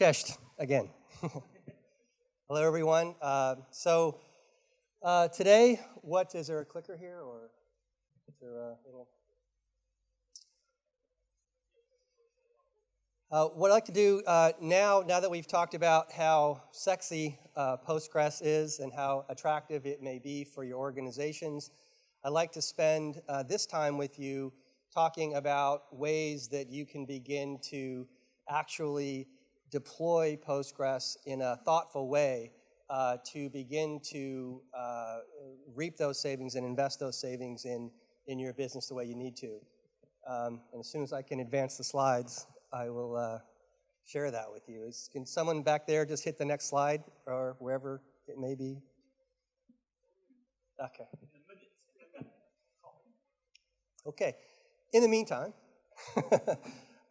Cześć again. Hello, everyone. Today, is there a clicker here, or is there a little? What I'd like to do now that we've talked about how sexy Postgres is and how attractive it may be for your organizations, I'd like to spend this time with you talking about ways that you can begin to actually deploy Postgres in a thoughtful way to begin to reap those savings and invest those savings in your business the way you need to. And as soon as I can advance the slides, I will share that with you. Can someone back there just hit the next slide, or wherever it may be? Okay. Okay. In the meantime,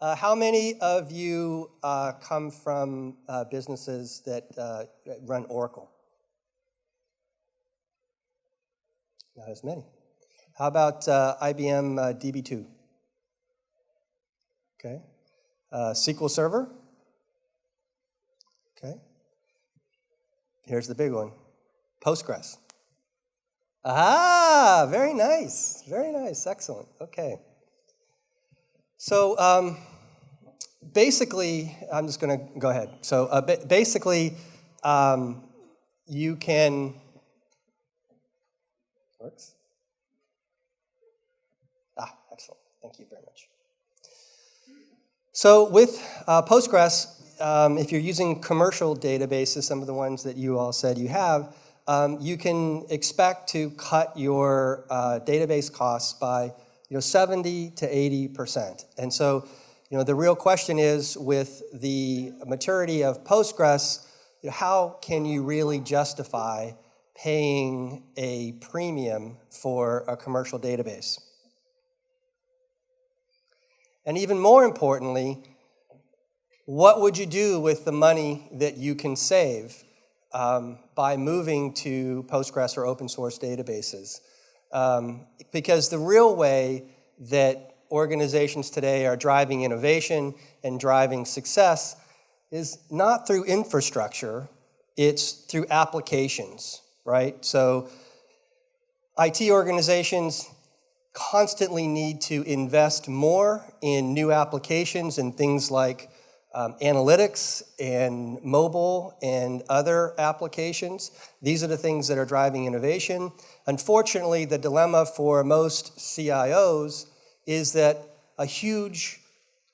how many of you come from businesses that run Oracle? Not as many. How about IBM DB2? Okay. SQL Server? Okay. Here's the big one. Postgres. Ah, very nice. Very nice. Excellent. Okay. So basically, I'm just going to go ahead. So basically, you can, works? Ah, excellent. Thank you very much. So with Postgres, if you're using commercial databases, some of the ones that you all said you have, you can expect to cut your database costs by 70 to 80%. And so, the real question is, with the maturity of Postgres, how can you really justify paying a premium for a commercial database? And even more importantly, what would you do with the money that you can save by moving to Postgres or open source databases? Because the real way that organizations today are driving innovation and driving success is not through infrastructure, it's through applications, right? So IT organizations constantly need to invest more in new applications and things like analytics and mobile and other applications. These are the things that are driving innovation. Unfortunately, the dilemma for most CIOs is that a huge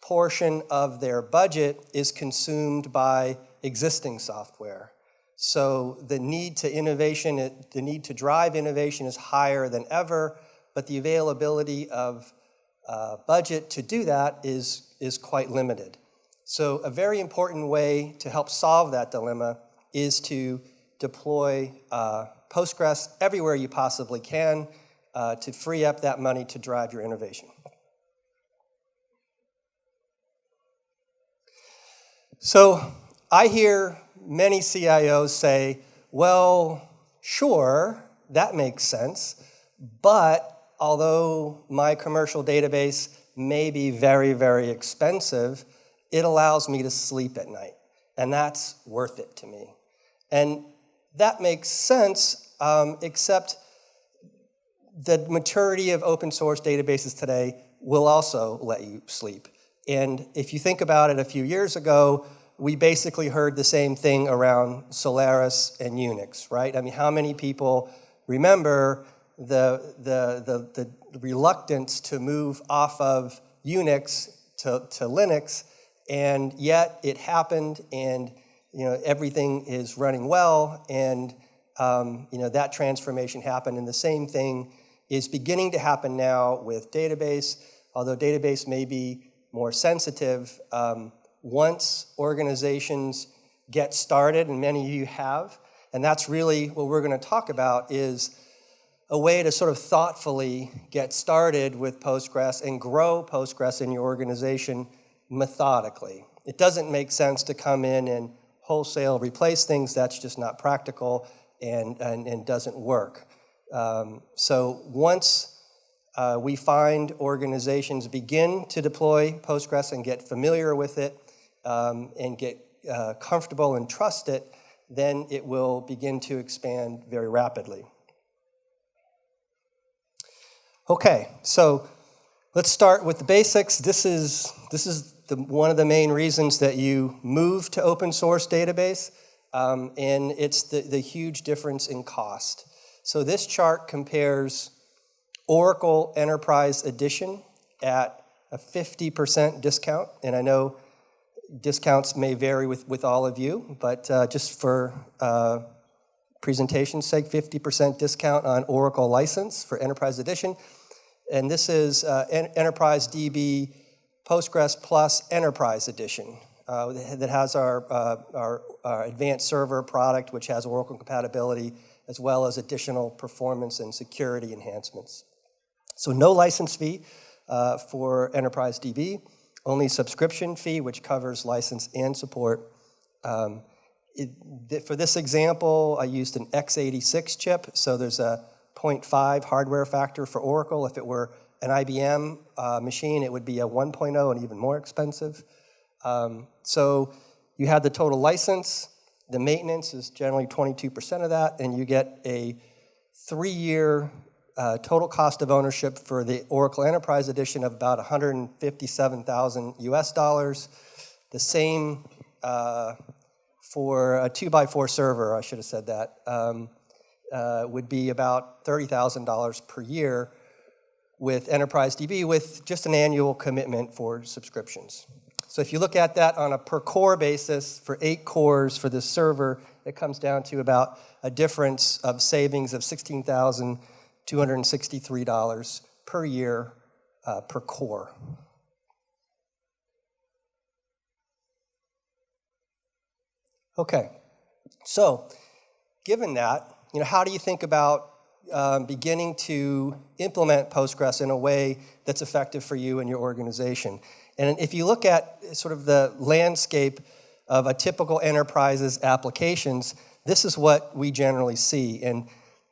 portion of their budget is consumed by existing software. So the need to drive innovation is higher than ever, but the availability of budget to do that is quite limited. So a very important way to help solve that dilemma is to deploy Postgres everywhere you possibly can to free up that money to drive your innovation. So I hear many CIOs say, well, sure, that makes sense, but although my commercial database may be very, very expensive, it allows me to sleep at night, and that's worth it to me. And that makes sense, except the maturity of open source databases today will also let you sleep. And if you think about it, a few years ago, we basically heard the same thing around Solaris and Unix, right? I mean, how many people remember the reluctance to move off of Unix to Linux? And yet it happened, and everything is running well, and that transformation happened. And the same thing is beginning to happen now with database. Although database may be more sensitive, once organizations get started, and many of you have, and that's really what we're going to talk about, is a way to sort of thoughtfully get started with Postgres and grow Postgres in your organization methodically. It doesn't make sense to come in and wholesale replace things. That's just not practical and doesn't work. So once we find organizations begin to deploy Postgres and get familiar with it and get comfortable and trust it, then it will begin to expand very rapidly. Okay, so let's start with the basics. This is one of the main reasons that you move to open source database, and it's the huge difference in cost. So this chart compares Oracle Enterprise Edition at a 50% discount, and I know discounts may vary with all of you, but just for presentation's sake, 50% discount on Oracle license for Enterprise Edition. And this is EnterpriseDB Postgres Plus Enterprise Edition that has our advanced server product, which has Oracle compatibility, as well as additional performance and security enhancements. So no license fee for EnterpriseDB, only subscription fee, which covers license and support. For this example, I used an x86 chip, so there's a 0.5 hardware factor for Oracle. If it were an IBM machine, it would be a 1.0 and even more expensive. So you have the total license. The maintenance is generally 22% of that, and you get a 3-year total cost of ownership for the Oracle Enterprise Edition of about $157,000 US. The same for a 2x4 server, I should have said that. Would be about $30,000 per year with EnterpriseDB with just an annual commitment for subscriptions. So if you look at that on a per core basis for 8 cores for this server, it comes down to about a difference of savings of $16,263 per year per core. Okay, so given that, how do you think about beginning to implement Postgres in a way that's effective for you and your organization? And if you look at sort of the landscape of a typical enterprise's applications, this is what we generally see. And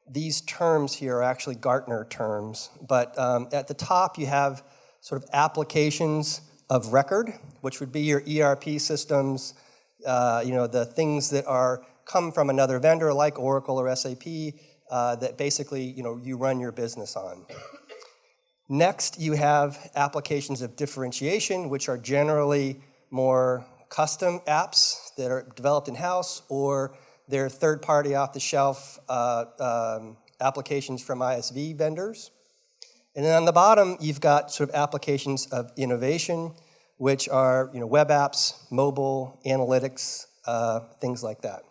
these terms here are actually Gartner terms. But at the top, you have sort of applications of record, which would be your ERP systems, the things that come from another vendor like Oracle or SAP that basically you run your business on. Next, you have applications of differentiation, which are generally more custom apps that are developed in-house, or they're third-party off-the-shelf applications from ISV vendors. And then on the bottom, you've got sort of applications of innovation, which are web apps, mobile, analytics, things like that.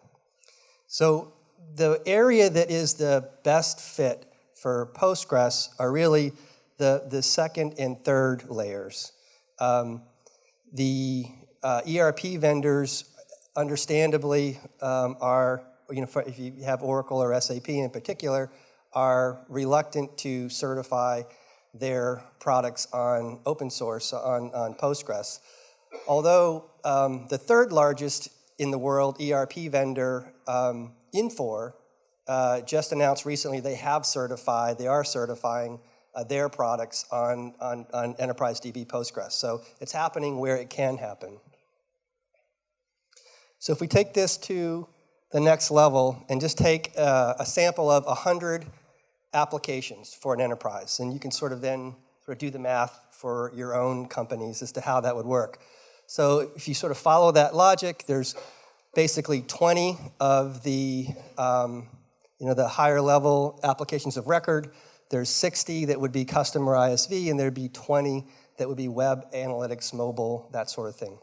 So the area that is the best fit for Postgres are really the second and third layers. The ERP vendors, understandably, are, if you have Oracle or SAP in particular, are reluctant to certify their products on open source, on Postgres. Although the third largest in the world ERP vendor, Infor, just announced recently they are certifying their products on EnterpriseDB Postgres. So it's happening where it can happen. So if we take this to the next level and just take a sample of 100 applications for an enterprise, and you can sort of then do the math for your own companies as to how that would work. So if you sort of follow that logic, there's basically 20 of the the higher level applications of record. There's 60 that would be customer ISV, and there'd be 20 that would be web, analytics, mobile, that sort of thing.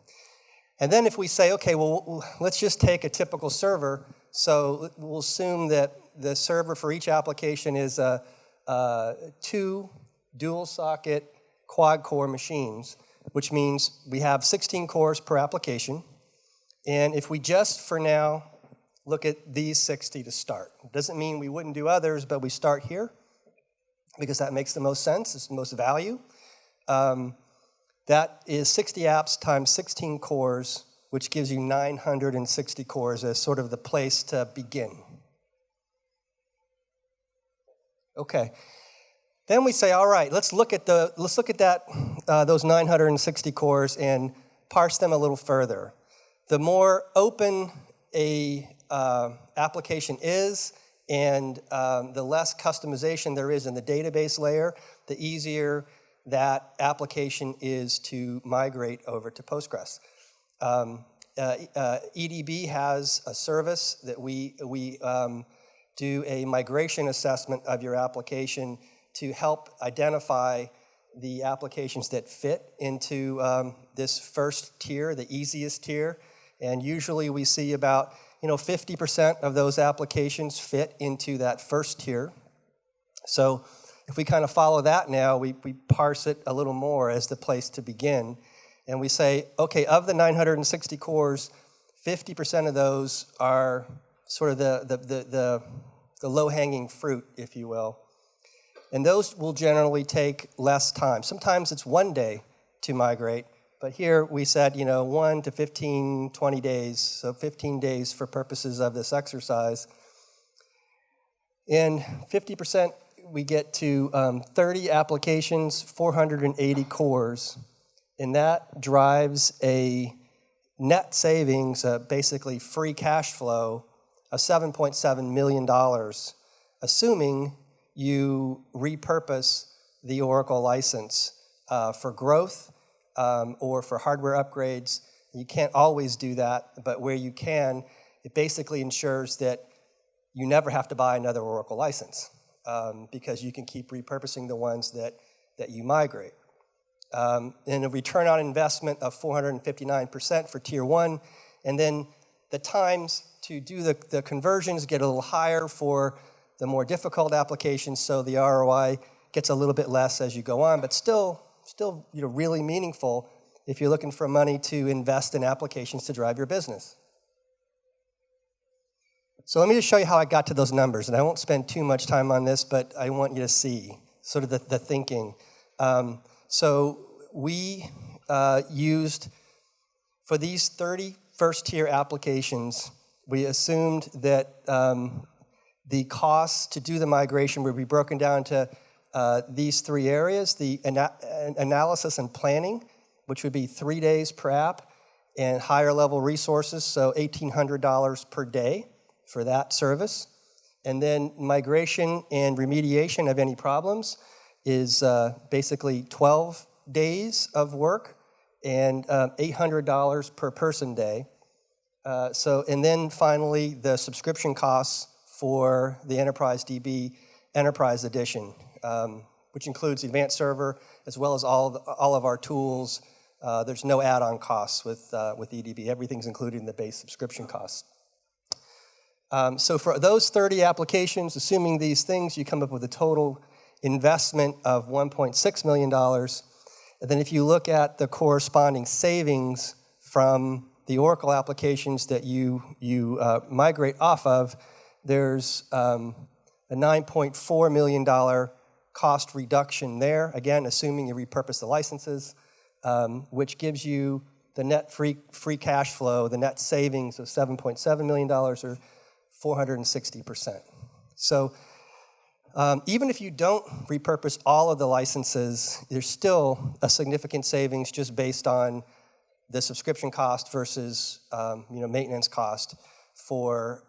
And then if we say, okay, well, let's just take a typical server. So we'll assume that the server for each application is 2 dual socket quad core machines, which means we have 16 cores per application. And if we just, for now, look at these 60 to start. It doesn't mean we wouldn't do others, but we start here because that makes the most sense, it's the most value. That is 60 apps times 16 cores, which gives you 960 cores as sort of the place to begin. Okay. Then we say, all right, let's look at that those 960 cores and parse them a little further. the more open a application is and the less customization there is in the database layer, the easier that application is to migrate over to Postgres. EDB has a service that we do a migration assessment of your application to help identify the applications that fit into this first tier, the easiest tier. And usually we see about 50% of those applications fit into that first tier. So if we kind of follow that now, we parse it a little more as the place to begin. And we say, okay, of the 960 cores, 50% of those are sort of the low-hanging fruit, if you will. And those will generally take less time. Sometimes it's 1 day to migrate, but here we said, 1 to 15, 20 days, so 15 days for purposes of this exercise. And 50%, we get to 30 applications, 480 cores, and that drives a net savings, basically free cash flow, of $7.7 million, assuming you repurpose the Oracle license for growth or for hardware upgrades. You can't always do that, but where you can, it basically ensures that you never have to buy another Oracle license because you can keep repurposing the ones that you migrate. And a return on investment of 459% for Tier 1, and then the times to do the conversions get a little higher for the more difficult applications, so the ROI gets a little bit less as you go on, but still really meaningful if you're looking for money to invest in applications to drive your business. So let me just show you how I got to those numbers, and I won't spend too much time on this, but I want you to see sort of the thinking. So we used, for these 30 first-tier applications, we assumed that the costs to do the migration would be broken down to these 3 areas: the analysis and planning, which would be 3 days per app, and higher-level resources, so $1,800 per day for that service. And then migration and remediation of any problems is basically 12 days of work and $800 per person day. And then finally, the subscription costs for the EnterpriseDB Enterprise Edition, which includes the advanced server as well as all of our tools. There's no add-on costs with EDB. Everything's included in the base subscription costs. So for those 30 applications, assuming these things, you come up with a total investment of $1.6 million. And then if you look at the corresponding savings from the Oracle applications that you migrate off of, there's a $9.4 million cost reduction there, again, assuming you repurpose the licenses, which gives you the net free cash flow, the net savings of $7.7 million, or 460%. So even if you don't repurpose all of the licenses, there's still a significant savings just based on the subscription cost versus maintenance cost for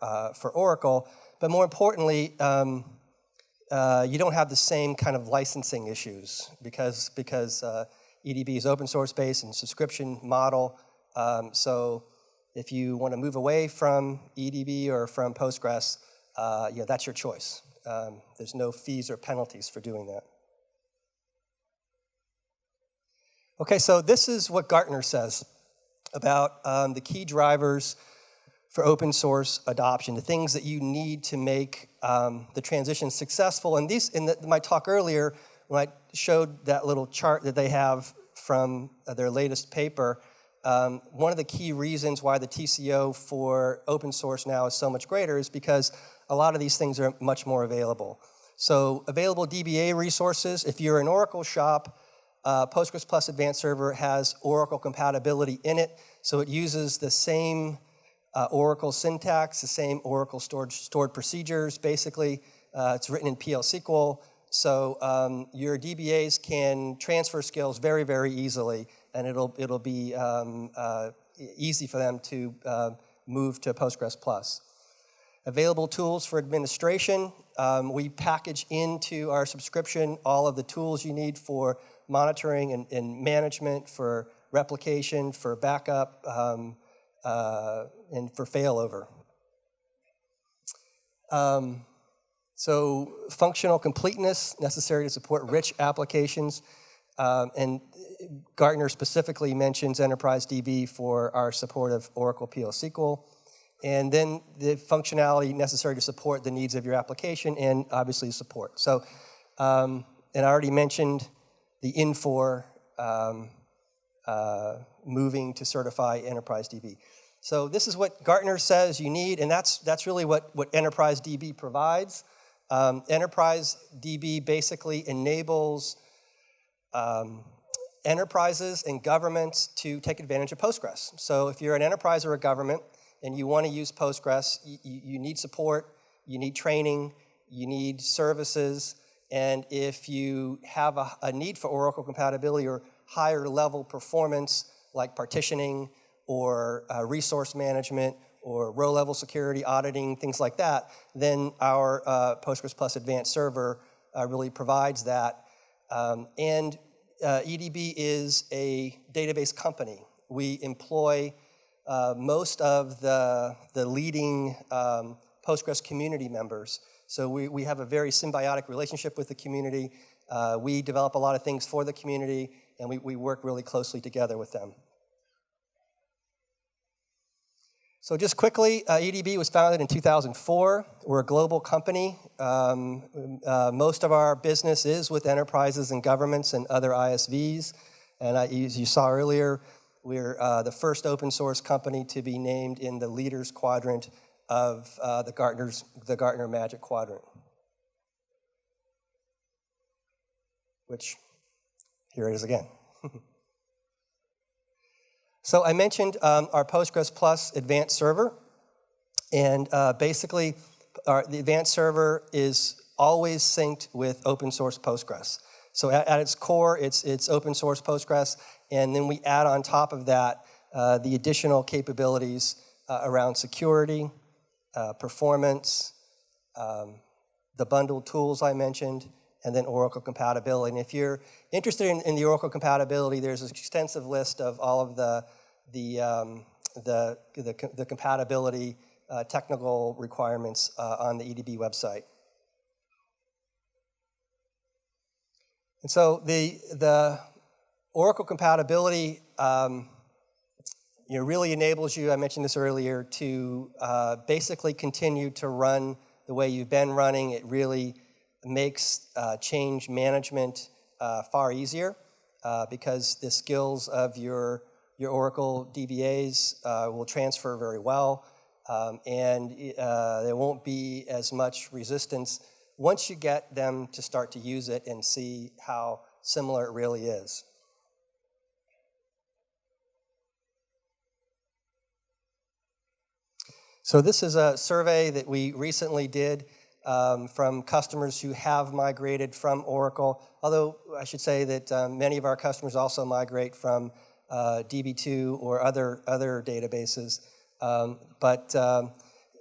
Oracle. But more importantly, you don't have the same kind of licensing issues because EDB is open source based and subscription model. So if you want to move away from EDB or from Postgres, that's your choice. There's no fees or penalties for doing that. Okay, so this is what Gartner says about the key drivers for open source adoption, the things that you need to make the transition successful. And my talk earlier, when I showed that little chart that they have from their latest paper, one of the key reasons why the TCO for open source now is so much greater is because a lot of these things are much more available. So available DBA resources, if you're an Oracle shop, Postgres Plus Advanced Server has Oracle compatibility in it, so it uses the same Oracle syntax, the same Oracle stored procedures, basically. It's written in PL SQL, so your DBAs can transfer skills very, very easily, and it'll be easy for them to move to Postgres Plus. Available tools for administration. We package into our subscription all of the tools you need for monitoring and management, for replication, for backup, and for failover. So functional completeness necessary to support rich applications. And Gartner specifically mentions EnterpriseDB for our support of Oracle PL/SQL. And then the functionality necessary to support the needs of your application and obviously support. So, and I already mentioned the Infor moving to certify EnterpriseDB. So this is what Gartner says you need, and that's really what EnterpriseDB provides. EnterpriseDB basically enables enterprises and governments to take advantage of Postgres. So if you're an enterprise or a government and you want to use Postgres, you need support, you need training, you need services, and if you have a need for Oracle compatibility or higher level performance like partitioning or resource management or row-level security auditing, things like that, then our Postgres Plus Advanced Server really provides that. And EDB is a database company. We employ most of the leading Postgres community members. So we have a very symbiotic relationship with the community. We develop a lot of things for the community, and we work really closely together with them. So just quickly, EDB was founded in 2004. We're a global company. Most of our business is with enterprises and governments and other ISVs. And as you saw earlier, we're the first open source company to be named in the Leaders Quadrant of the Gartner Magic Quadrant. Which, here it is again. So I mentioned our Postgres Plus Advanced Server, and basically the Advanced Server is always synced with open source Postgres. So at its core, it's open source Postgres, and then we add on top of that the additional capabilities around security, performance, the bundled tools I mentioned, and then Oracle compatibility. And if you're interested in the Oracle compatibility, there's an extensive list of all of the compatibility technical requirements on the EDB website. And so the Oracle compatibility really enables you, I mentioned this earlier, to basically continue to run the way you've been running. It really makes change management far easier because the skills of your Oracle DBAs will transfer very well, and there won't be as much resistance once you get them to start to use it and see how similar it really is. So this is a survey that we recently did from customers who have migrated from Oracle, although I should say that many of our customers also migrate from DB2 or other databases.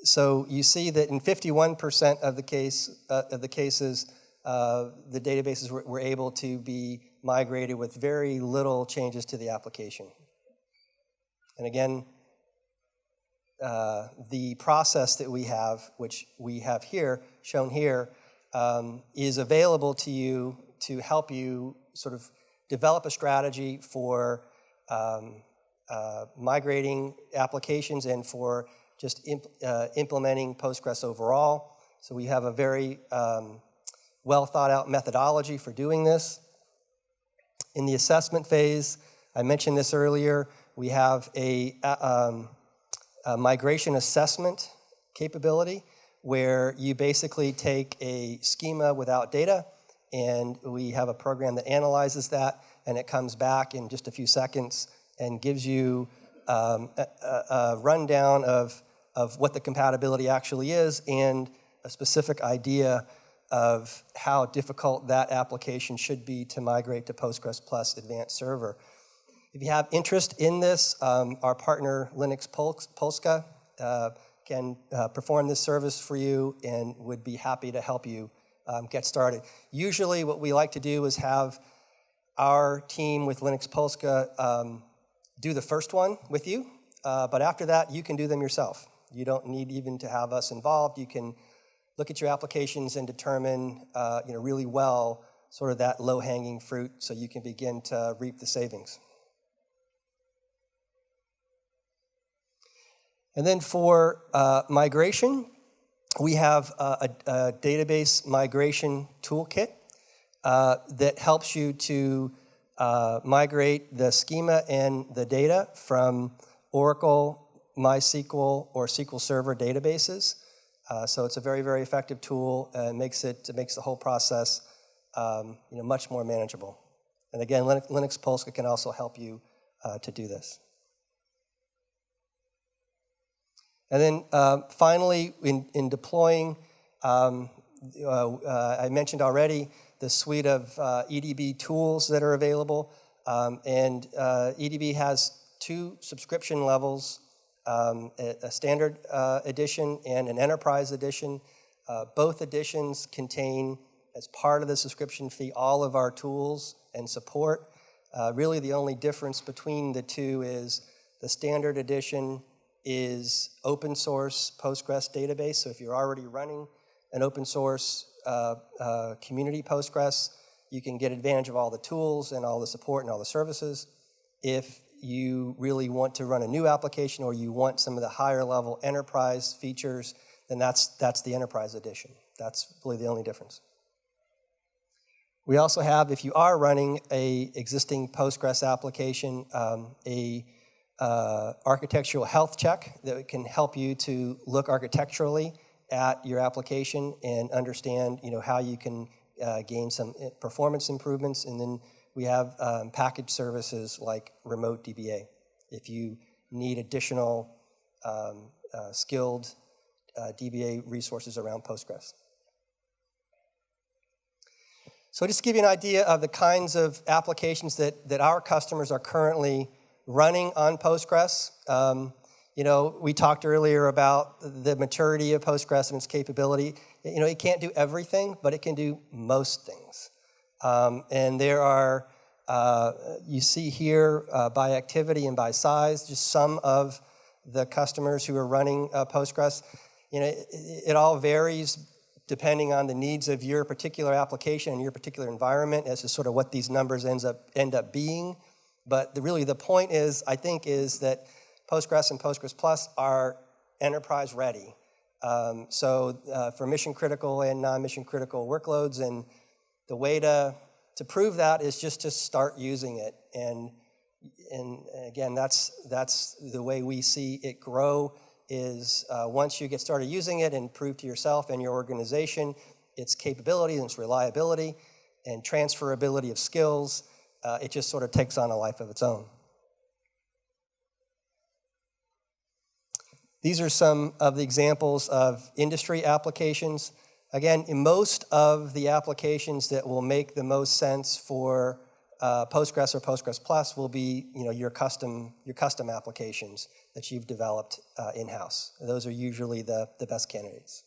So you see that in 51% of the cases, the databases were able to be migrated with very little changes to the application. And again, the process that we have, which we have here, shown here, is available to you to help you sort of develop a strategy for migrating applications and for just implementing Postgres overall. So we have a very well thought out methodology for doing this. In the assessment phase, I mentioned this earlier, we have a migration assessment capability where you basically take a schema without data, and we have a program that analyzes that, and it comes back in just a few seconds and gives you a rundown of what the compatibility actually is and a specific idea of how difficult that application should be to migrate to Postgres Plus Advanced Server. If you have interest in this, our partner Linux Polska can perform this service for you and would be happy to help you get started. Usually what we like to do is have our team with Linux Polska do the first one with you, but after that you can do them yourself. You don't need even to have us involved. You can look at your applications and determine really well sort of that low-hanging fruit so you can begin to reap the savings. And then for migration, we have a database migration toolkit that helps you to migrate the schema and the data from Oracle, MySQL, or SQL Server databases. So it's a very, very effective tool and makes the whole process much more manageable. And again, Linux Polska can also help you to do this. And then finally, in deploying, I mentioned already the suite of EDB tools that are available. And EDB has 2 subscription levels, a standard edition and an enterprise edition. Both editions contain, as part of the subscription fee, all of our tools and support. Really the only difference between the two is the standard edition is open source Postgres database. So if you're already running an open source community Postgres, you can get advantage of all the tools and all the support and all the services. If you really want to run a new application or you want some of the higher level enterprise features, then that's the enterprise edition. That's really the only difference. We also have, if you are running a existing Postgres application, a architectural health check that can help you to look architecturally at your application and understand how you can gain some performance improvements. And then we have package services like remote DBA if you need additional skilled DBA resources around Postgres. So just to give you an idea of the kinds of applications that our customers are currently running on Postgres. We talked earlier about the maturity of Postgres and its capability. It can't do everything, but it can do most things. And there are, you see here by activity and by size, just some of the customers who are running Postgres. It all varies depending on the needs of your particular application and your particular environment as to sort of what these numbers end up being. But really the point is, I think, is that Postgres and Postgres Plus are enterprise ready. For mission critical and non-mission critical workloads, and the way to prove that is just to start using it. And again, that's the way we see it grow is once you get started using it and prove to yourself and your organization its capability and its reliability and transferability of skills, it just sort of takes on a life of its own. These are some of the examples of industry applications. Again, in most of the applications that will make the most sense for Postgres or Postgres Plus will be your custom applications that you've developed in-house. Those are usually the best candidates.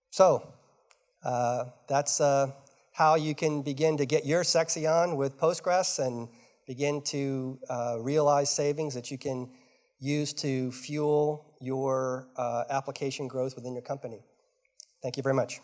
So that's how you can begin to get your sexy on with Postgres and begin to realize savings that you can use to fuel your application growth within your company. Thank you very much.